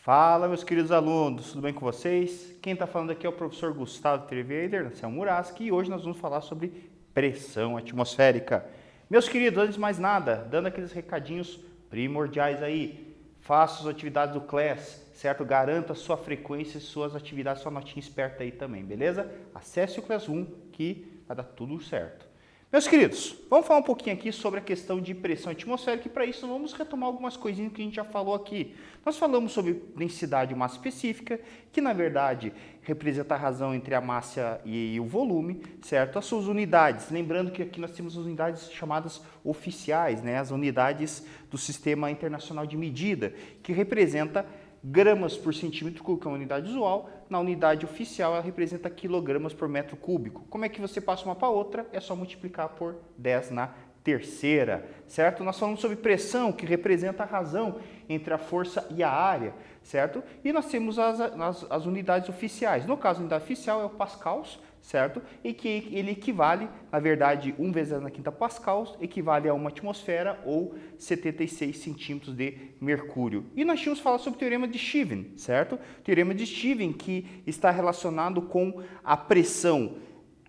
Fala, meus queridos alunos, tudo bem com vocês? Quem está falando aqui é o professor Gustavo Trevieder, Anselmo Muraski, e hoje nós vamos falar sobre pressão atmosférica. Meus queridos, antes de mais nada, dando aqueles recadinhos primordiais aí, faça as atividades do CLASS, certo? Garanta sua frequência e suas atividades, sua notinha esperta aí também, beleza? Acesse o CLASS 1 que vai dar tudo certo. Meus queridos, vamos falar um pouquinho aqui sobre a questão de pressão atmosférica e para isso vamos retomar algumas coisinhas que a gente já falou aqui. Nós falamos sobre densidade e massa específica, que na verdade representa a razão entre a massa e o volume, certo? As suas unidades, lembrando que aqui nós temos as unidades chamadas oficiais, né? As unidades do Sistema Internacional de Medida, que representa gramas por centímetro cúbico, que é uma unidade usual. Na unidade oficial, ela representa quilogramas por metro cúbico. Como é que você passa uma para outra? É só multiplicar por 10 na terceira, certo? Nós falamos sobre pressão, que representa a razão entre a força e a área, certo? E nós temos as unidades oficiais. No caso, a unidade oficial é o pascals, certo? E que ele equivale, na verdade, 1 vezes 10 na quinta pascals, equivale a uma atmosfera ou 76 centímetros de mercúrio. E nós tínhamos falado sobre o teorema de Stevens, certo? O teorema de Stevens que está relacionado com a pressão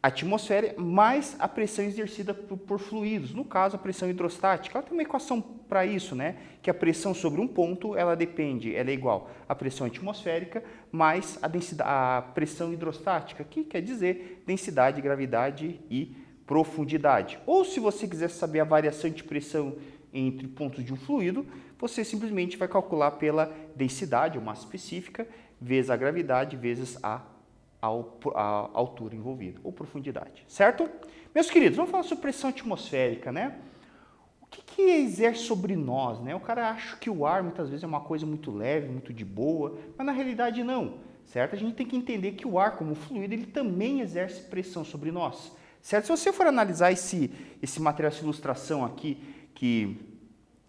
atmosférica mais a pressão exercida por fluidos, no caso a pressão hidrostática. Ela tem uma equação para isso, né? Que a pressão sobre um ponto, ela é igual à pressão atmosférica mais a pressão hidrostática, que quer dizer densidade, gravidade e profundidade. Ou se você quiser saber a variação de pressão entre pontos de um fluido, você simplesmente vai calcular pela densidade, ou massa específica, vezes a gravidade, vezes a altura envolvida, ou profundidade, certo? Meus queridos, vamos falar sobre pressão atmosférica, né? O que exerce sobre nós, né? O cara acha que o ar muitas vezes é uma coisa muito leve, muito de boa, mas na realidade não, certo? A gente tem que entender que o ar, como fluido, ele também exerce pressão sobre nós, certo? Se você for analisar esse material de ilustração aqui, que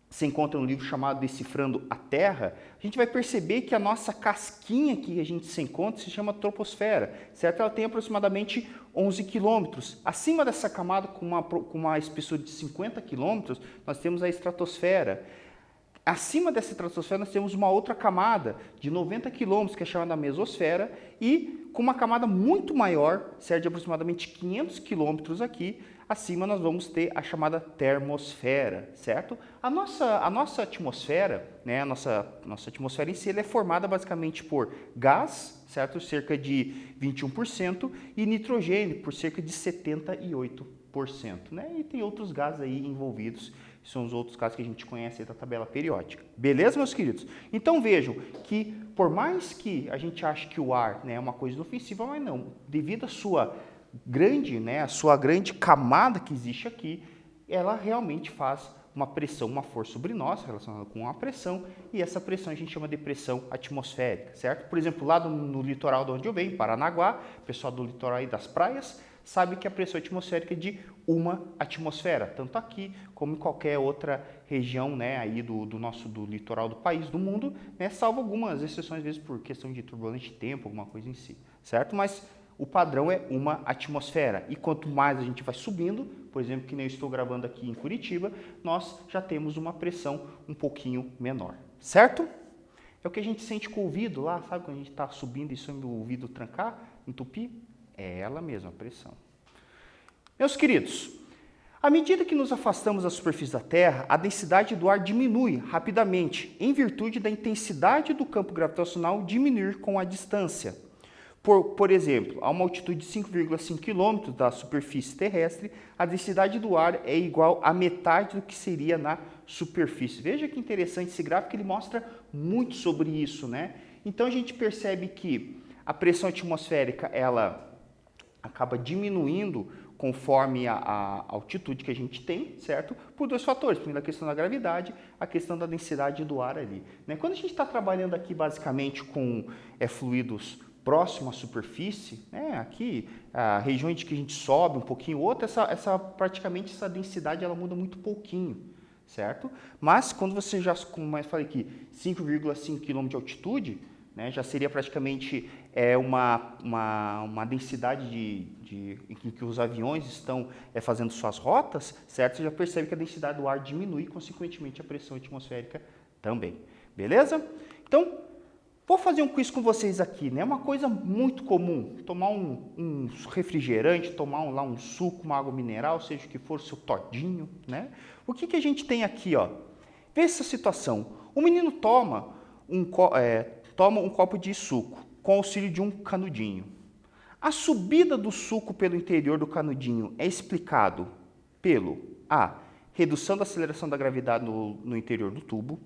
se encontra um livro chamado Decifrando a Terra, a gente vai perceber que a nossa casquinha que a gente se encontra se chama troposfera, certo? Ela tem aproximadamente 11 quilômetros. Acima dessa camada, com uma espessura de 50 quilômetros, nós temos a estratosfera. Acima dessa estratosfera, nós temos uma outra camada de 90 quilômetros, que é chamada mesosfera, e com uma camada muito maior, certo? De aproximadamente 500 quilômetros aqui, acima nós vamos ter a chamada termosfera, certo? A nossa atmosfera, né, a nossa atmosfera em si, ela é formada basicamente por gás, certo? Cerca de 21%, e nitrogênio, por cerca de 78%, né? E tem outros gases aí envolvidos, são os outros gases que a gente conhece aí da tabela periódica. Beleza, meus queridos? Então vejam que, por mais que a gente ache que o ar, né, é uma coisa inofensiva, mas não, devido à sua grande camada que existe aqui, ela realmente faz uma pressão, uma força sobre nós, relacionada com a pressão, e essa pressão a gente chama de pressão atmosférica, certo? Por exemplo, lá no litoral de onde eu venho, Paranaguá, o pessoal do litoral aí das praias, sabe que a pressão atmosférica é de 1 atmosfera, tanto aqui como em qualquer outra região, né, aí do litoral do país, do mundo, né, salvo algumas exceções, às vezes por questão de turbulência de tempo, alguma coisa em si, certo? Mas o padrão é 1 atmosfera. E quanto mais a gente vai subindo, por exemplo, que nem eu estou gravando aqui em Curitiba, nós já temos uma pressão um pouquinho menor, certo? É o que a gente sente com o ouvido lá, sabe? Quando a gente está subindo e o ouvido trancar, entupir, é ela mesma a pressão. Meus queridos, à medida que nos afastamos da superfície da Terra, a densidade do ar diminui rapidamente, em virtude da intensidade do campo gravitacional diminuir com a distância. Por exemplo, a uma altitude de 5,5 km da superfície terrestre, a densidade do ar é igual à metade do que seria na superfície. Veja que interessante esse gráfico, ele mostra muito sobre isso, né? Então a gente percebe que a pressão atmosférica, ela acaba diminuindo conforme a altitude que a gente tem, certo? Por dois fatores, primeiro a questão da gravidade, a questão da densidade do ar ali, né? Quando a gente está trabalhando aqui basicamente com fluidos próximo à superfície, né, aqui, a região em que a gente sobe um pouquinho, outra, praticamente essa densidade ela muda muito pouquinho, certo? Mas quando você já, como eu falei aqui, 5,5 km de altitude, né, já seria praticamente uma densidade em que os aviões estão fazendo suas rotas, certo? Você já percebe que a densidade do ar diminui, consequentemente a pressão atmosférica também, beleza? Então, Vou fazer um quiz com vocês aqui, né? É uma coisa muito comum, tomar um refrigerante, tomar um suco, uma água mineral, seja o que for, seu todinho, né? O que que a gente tem aqui, ó? Vê essa situação. O menino toma um copo de suco com auxílio de um canudinho. A subida do suco pelo interior do canudinho é explicado pelo A, redução da aceleração da gravidade no interior do tubo,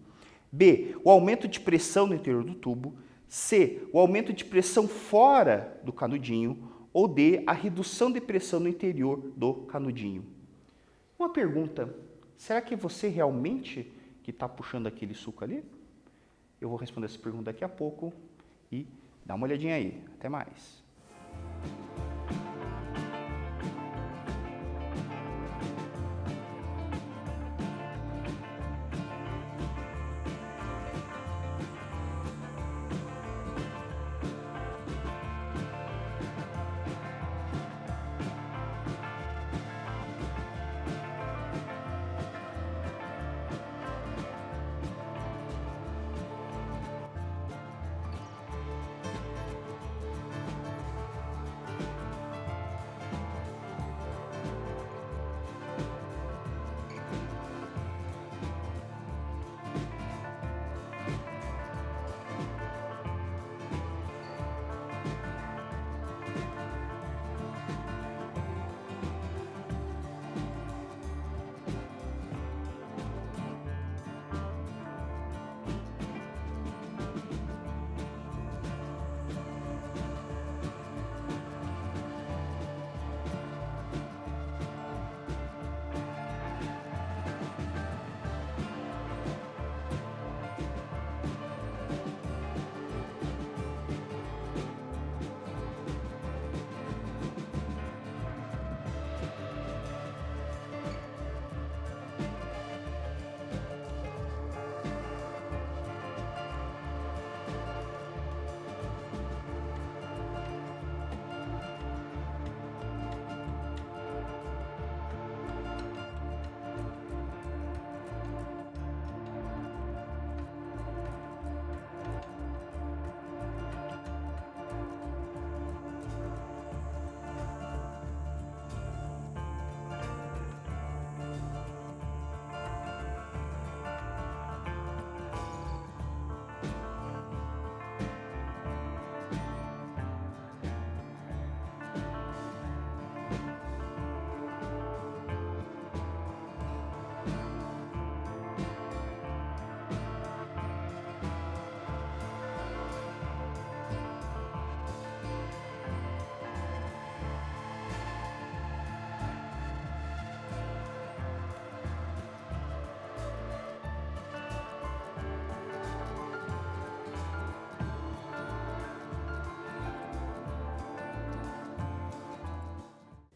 B, o aumento de pressão no interior do tubo, C, o aumento de pressão fora do canudinho, ou D, a redução de pressão no interior do canudinho. Uma pergunta, será que é você realmente que está puxando aquele suco ali? Eu vou responder essa pergunta daqui a pouco e dá uma olhadinha aí. Até mais.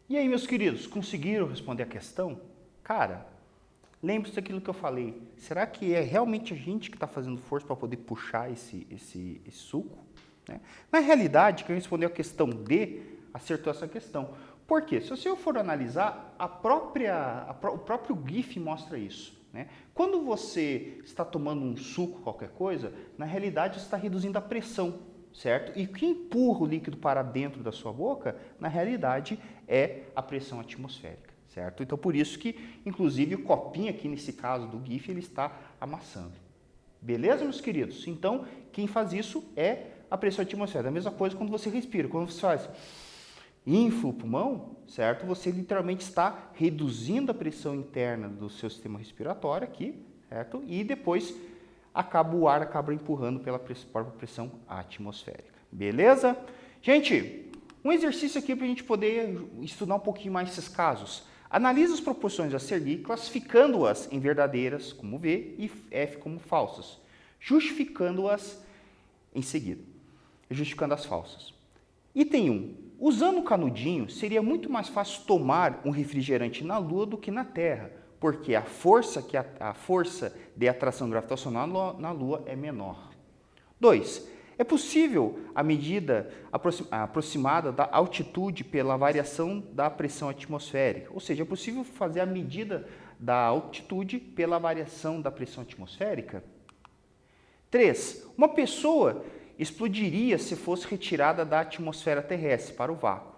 E aí, meus queridos, conseguiram responder a questão? Cara, lembre-se daquilo que eu falei. Será que é realmente a gente que está fazendo força para poder puxar esse suco? Né? Na realidade, quem respondeu a questão D acertou essa questão. Por quê? Se você for analisar, o próprio GIF mostra isso. Né? Quando você está tomando um suco, qualquer coisa, na realidade você está reduzindo a pressão. Certo? E o que empurra o líquido para dentro da sua boca, na realidade, é a pressão atmosférica, certo? Então, por isso que, inclusive, o copinho aqui, nesse caso do GIF, ele está amassando. Beleza, meus queridos? Então, quem faz isso é a pressão atmosférica. A mesma coisa quando você respira. Quando você faz infla o pulmão, certo? Você literalmente está reduzindo a pressão interna do seu sistema respiratório aqui, certo? E depois o ar acaba empurrando pela própria pressão atmosférica. Beleza? Gente, um exercício aqui para a gente poder estudar um pouquinho mais esses casos. Analise as proporções a seguir, classificando-as em verdadeiras, como V, e F como falsas, justificando-as em seguida, justificando as falsas. Item 1. Usando o canudinho, seria muito mais fácil tomar um refrigerante na Lua do que na Terra, porque a força de atração gravitacional na Lua é menor. 2. É possível a medida aproximada da altitude pela variação da pressão atmosférica, ou seja, é possível fazer a medida da altitude pela variação da pressão atmosférica. 3. Uma pessoa explodiria se fosse retirada da atmosfera terrestre para o vácuo.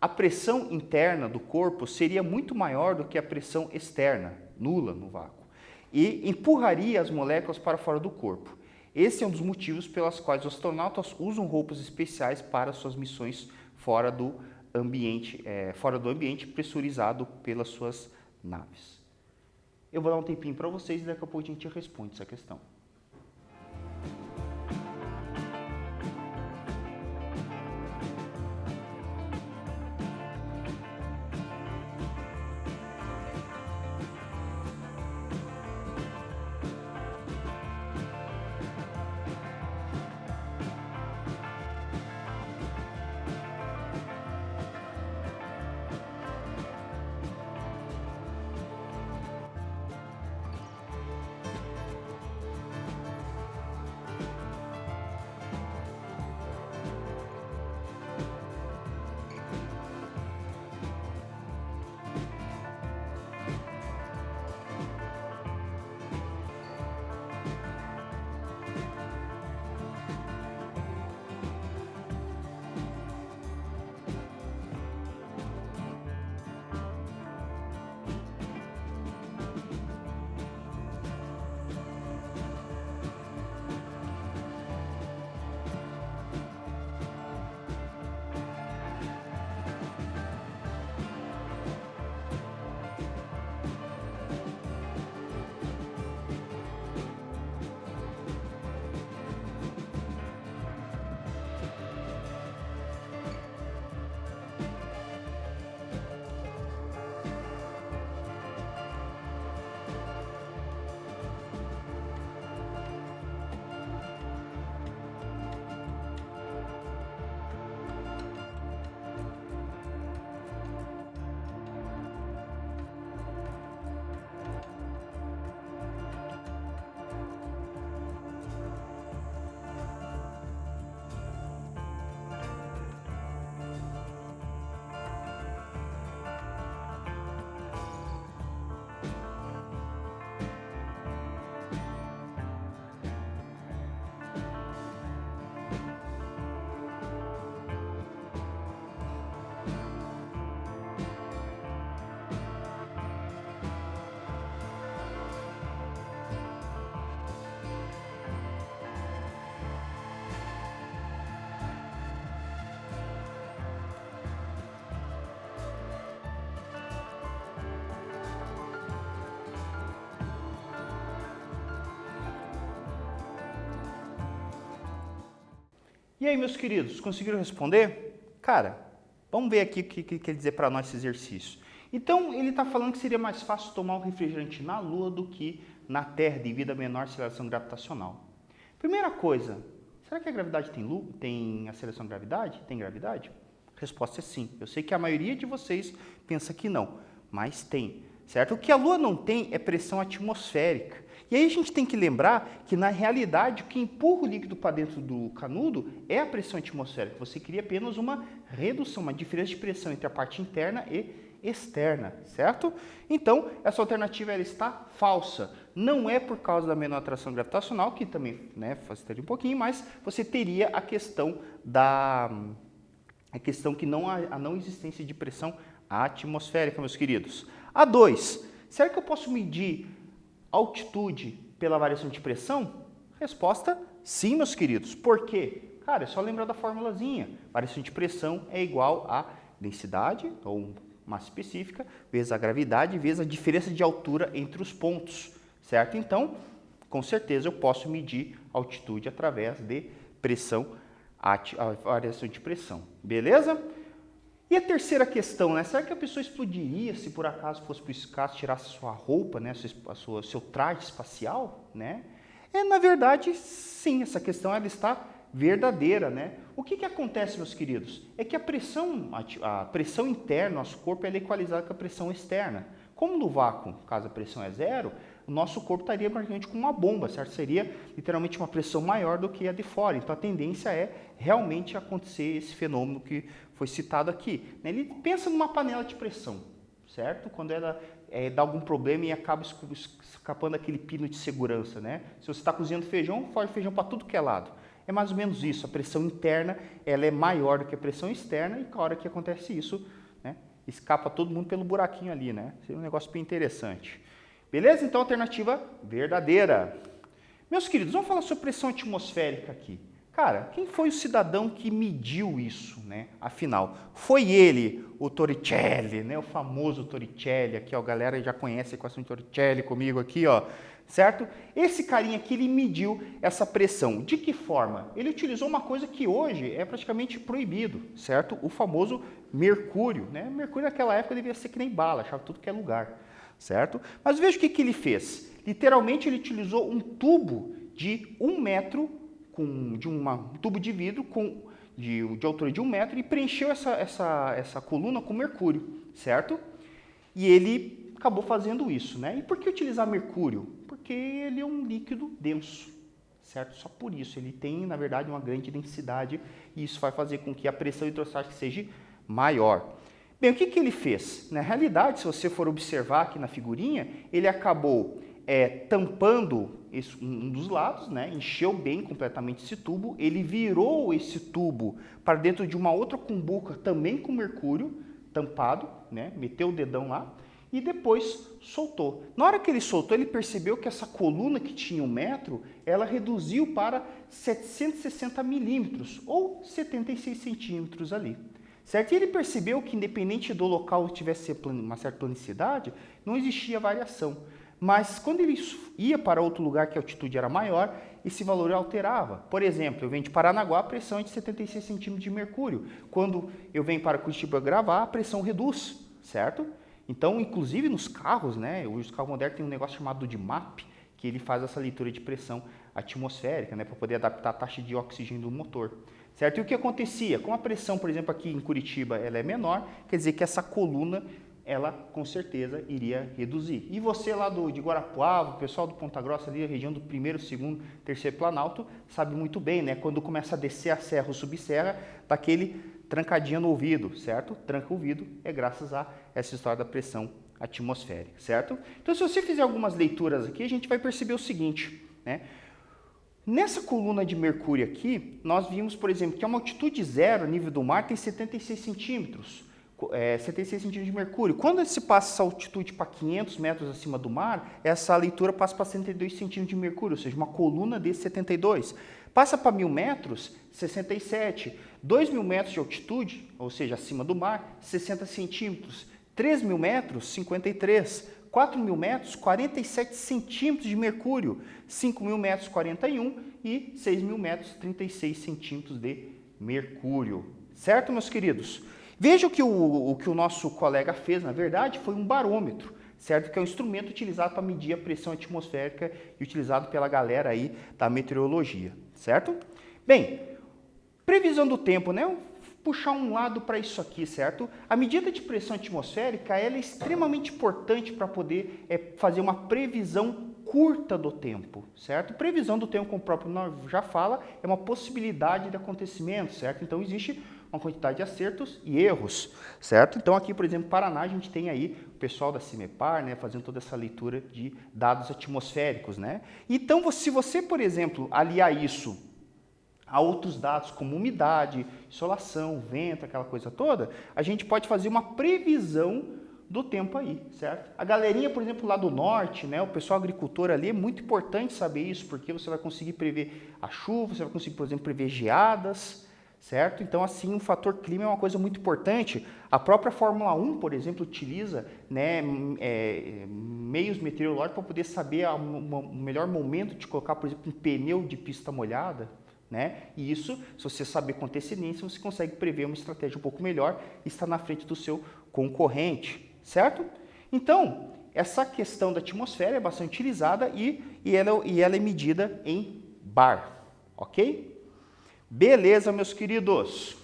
A pressão interna do corpo seria muito maior do que a pressão externa, nula no vácuo, e empurraria as moléculas para fora do corpo. Esse é um dos motivos pelos quais os astronautas usam roupas especiais para suas missões fora do ambiente pressurizado pelas suas naves. Eu vou dar um tempinho para vocês e daqui a pouco a gente responde essa questão. E aí, meus queridos, conseguiram responder? Cara, vamos ver aqui o que quer dizer para nós esse exercício. Então, ele está falando que seria mais fácil tomar um refrigerante na Lua do que na Terra, devido à menor aceleração gravitacional. Primeira coisa, será que a gravidade tem aceleração de gravidade? Tem gravidade? A resposta é sim. Eu sei que a maioria de vocês pensa que não, mas tem, certo? O que a Lua não tem é pressão atmosférica. E aí a gente tem que lembrar que, na realidade, o que empurra o líquido para dentro do canudo é a pressão atmosférica. Você cria apenas uma redução, uma diferença de pressão entre a parte interna e externa, certo? Então, essa alternativa ela está falsa. Não é por causa da menor atração gravitacional, que também facilitaria um pouquinho, mas você teria a questão que a não existência de pressão atmosférica, meus queridos. A 2. Será que eu posso medir altitude pela variação de pressão? Resposta, sim, meus queridos. Por quê? Cara, é só lembrar da formulazinha. Variação de pressão é igual a densidade, ou massa específica, vezes a gravidade, vezes a diferença de altura entre os pontos, certo? Então, com certeza eu posso medir altitude através de pressão, a variação de pressão, beleza? E a terceira questão, né? Será que a pessoa explodiria se por acaso fosse para o espaço, tirasse sua roupa, né? Seu traje espacial, né? Na verdade, sim, essa questão ela está verdadeira, né? O que acontece, meus queridos? É que a pressão interna do nosso corpo é equalizada com a pressão externa. Como no vácuo, caso a pressão é zero, o nosso corpo estaria praticamente com uma bomba, certo? Seria literalmente uma pressão maior do que a de fora. Então a tendência é realmente acontecer esse fenômeno que foi citado aqui. Ele pensa numa panela de pressão, certo? Quando ela dá algum problema e acaba escapando aquele pino de segurança, né? Se você está cozinhando feijão, foge feijão para tudo que é lado. É mais ou menos isso, a pressão interna ela é maior do que a pressão externa e na hora que acontece isso, né, escapa todo mundo pelo buraquinho ali, né? Seria um negócio bem interessante. Beleza? Então, alternativa verdadeira. Meus queridos, vamos falar sobre pressão atmosférica aqui. Cara, quem foi o cidadão que mediu isso, né? Afinal, foi ele, o Torricelli, né? O famoso Torricelli, aqui, ó, a galera já conhece a equação de Torricelli comigo aqui, ó, certo? Esse carinha aqui, ele mediu essa pressão. De que forma? Ele utilizou uma coisa que hoje é praticamente proibido, certo? O famoso mercúrio, né? Mercúrio naquela época devia ser que nem bala, achava tudo que é lugar, certo? Mas veja o que ele fez. Literalmente, ele utilizou um tubo de 1 metro, um tubo de vidro de altura de 1 metro e preencheu essa coluna com mercúrio, certo? E ele acabou fazendo isso, né? E por que utilizar mercúrio? Porque ele é um líquido denso, certo? Só por isso. Ele tem, na verdade, uma grande densidade e isso vai fazer com que a pressão hidrostática seja maior. Bem, o que ele fez? Na realidade, se você for observar aqui na figurinha, ele acabou tampando um dos lados, né? Encheu bem completamente esse tubo, ele virou esse tubo para dentro de uma outra cumbuca também com mercúrio tampado, né? Meteu o dedão lá e depois soltou. Na hora que ele soltou, ele percebeu que essa coluna que tinha 1 metro, ela reduziu para 760 milímetros ou 76 centímetros ali. Certo? E ele percebeu que independente do local tivesse uma certa planicidade, não existia variação. Mas quando ele ia para outro lugar que a altitude era maior, esse valor alterava. Por exemplo, eu venho de Paranaguá, a pressão é de 76 centímetros de mercúrio. Quando eu venho para Curitiba gravar, a pressão reduz, certo? Então, inclusive nos carros, né? Os carros modernos têm um negócio chamado de MAP, que ele faz essa leitura de pressão atmosférica, né? Para poder adaptar a taxa de oxigênio do motor. Certo? E o que acontecia? Como a pressão, por exemplo, aqui em Curitiba, ela é menor, quer dizer que essa coluna ela com certeza iria reduzir. E você lá de Guarapuava, o pessoal do Ponta Grossa ali, a região do 1º, 2º, 3º Planalto, sabe muito bem, né? Quando começa a descer a serra ou subserra, tá aquele trancadinho no ouvido, certo? Tranca o ouvido é graças a essa história da pressão atmosférica, certo? Então, se você fizer algumas leituras aqui, a gente vai perceber o seguinte, né? Nessa coluna de mercúrio aqui, nós vimos, por exemplo, que a uma altitude zero, nível do mar, tem 76 centímetros. 76 centímetros de mercúrio. Quando se passa essa altitude para 500 metros acima do mar, essa leitura passa para 72 centímetros de mercúrio, ou seja, uma coluna de 72. Passa para 1.000 metros, 67. 2.000 metros de altitude, ou seja, acima do mar, 60 centímetros. 3.000 metros, 53. 4.000 metros, 47 centímetros de mercúrio. 5.000 metros, 41. E 6.000 metros, 36 centímetros de mercúrio. Certo, meus queridos? Veja que o que o nosso colega fez, na verdade, foi um barômetro, certo? Que é um instrumento utilizado para medir a pressão atmosférica e utilizado pela galera aí da meteorologia, certo? Bem, previsão do tempo, né? Vou puxar um lado para isso aqui, certo? A medida de pressão atmosférica ela é extremamente importante para poder fazer uma previsão curta do tempo, certo? Previsão do tempo, como o próprio nome já fala, é uma possibilidade de acontecimento, certo? Então, existe uma quantidade de acertos e erros, certo? Então, aqui, por exemplo, Paraná, a gente tem aí o pessoal da CIMEPAR, né, fazendo toda essa leitura de dados atmosféricos, né? Então, se você, por exemplo, aliar isso a outros dados como umidade, insolação, vento, aquela coisa toda, a gente pode fazer uma previsão do tempo aí, certo? A galerinha, por exemplo, lá do norte, né, o pessoal agricultor ali, é muito importante saber isso, porque você vai conseguir prever a chuva, você vai conseguir, por exemplo, prever geadas, certo? Então, assim, o fator clima é uma coisa muito importante. A própria Fórmula 1, por exemplo, utiliza, né, meios meteorológicos para poder saber o melhor momento de colocar, por exemplo, um pneu de pista molhada, né? E isso, se você saber com antecedência, você consegue prever uma estratégia um pouco melhor e estar na frente do seu concorrente, certo? Então, essa questão da atmosfera é bastante utilizada e ela é medida em bar, ok? Beleza, meus queridos?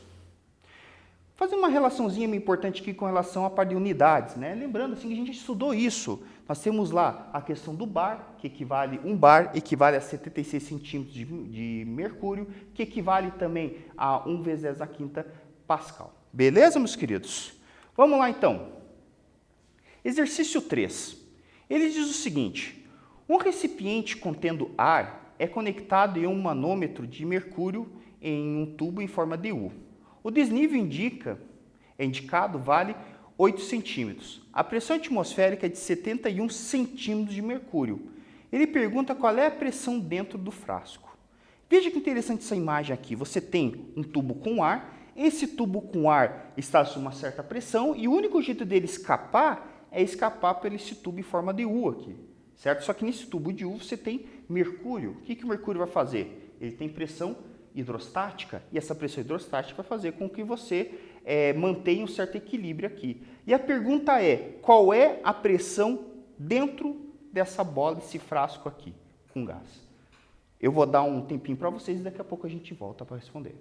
Fazer uma relaçãozinha meio importante aqui com relação à parte de unidades, né? Lembrando assim que a gente estudou isso. Nós temos lá a questão do bar, que equivale, um bar equivale a 76 centímetros de mercúrio, que equivale também a 1 vezes 10 a quinta Pascal. Beleza, meus queridos? Vamos lá, então. Exercício 3. Ele diz o seguinte: um recipiente contendo ar é conectado em um manômetro de mercúrio em um tubo em forma de U. O desnível indicado vale 8 centímetros. A pressão atmosférica é de 71 centímetros de mercúrio. Ele pergunta qual é a pressão dentro do frasco. Veja que interessante essa imagem aqui. Você tem um tubo com ar, esse tubo com ar está sob uma certa pressão e o único jeito dele escapar é escapar por esse tubo em forma de U aqui, certo? Só que nesse tubo de U você tem mercúrio. O que o mercúrio vai fazer? Ele tem pressão hidrostática e essa pressão hidrostática vai fazer com que você mantenha um certo equilíbrio aqui. E a pergunta é, qual é a pressão dentro dessa bola, desse frasco aqui, com gás? Eu vou dar um tempinho para vocês e daqui a pouco a gente volta para responder.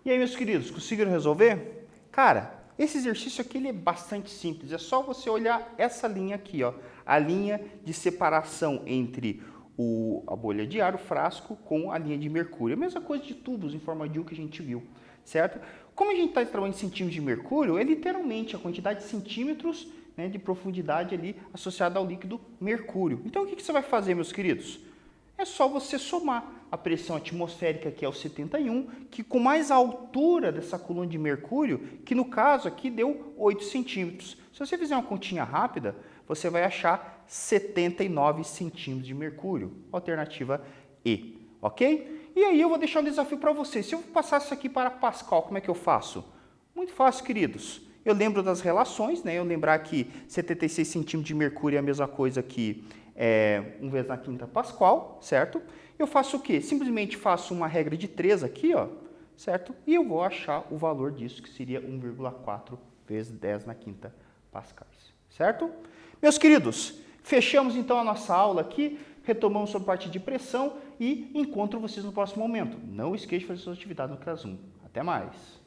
E aí, meus queridos, conseguiram resolver? Cara, esse exercício aqui ele é bastante simples. É só você olhar essa linha aqui, ó, a linha de separação entre a bolha de ar, o frasco, com a linha de mercúrio. A mesma coisa de tubos em forma de U que a gente viu, certo? Como a gente está trabalhando em centímetros de mercúrio, é literalmente a quantidade de centímetros, né, de profundidade ali associada ao líquido mercúrio. Então, o que você vai fazer, meus queridos? É só você somar a pressão atmosférica, que é o 71, que com mais a altura dessa coluna de mercúrio, que no caso aqui deu 8 centímetros. Se você fizer uma continha rápida, você vai achar 79 centímetros de mercúrio. Alternativa E, ok? E aí eu vou deixar um desafio para vocês. Se eu passar isso aqui para Pascal, como é que eu faço? Muito fácil, queridos. Eu lembro das relações, né? Eu lembrar que 76 centímetros de mercúrio é a mesma coisa que 1 vezes na quinta Pascal, certo? Eu faço o quê? Simplesmente faço uma regra de 3 aqui, ó, certo? E eu vou achar o valor disso, que seria 1,4 vezes 10 na quinta pascais, certo? Meus queridos, fechamos então a nossa aula aqui, retomamos sobre a parte de pressão e encontro vocês no próximo momento. Não esqueça de fazer suas atividades no CRAS 1. Até mais!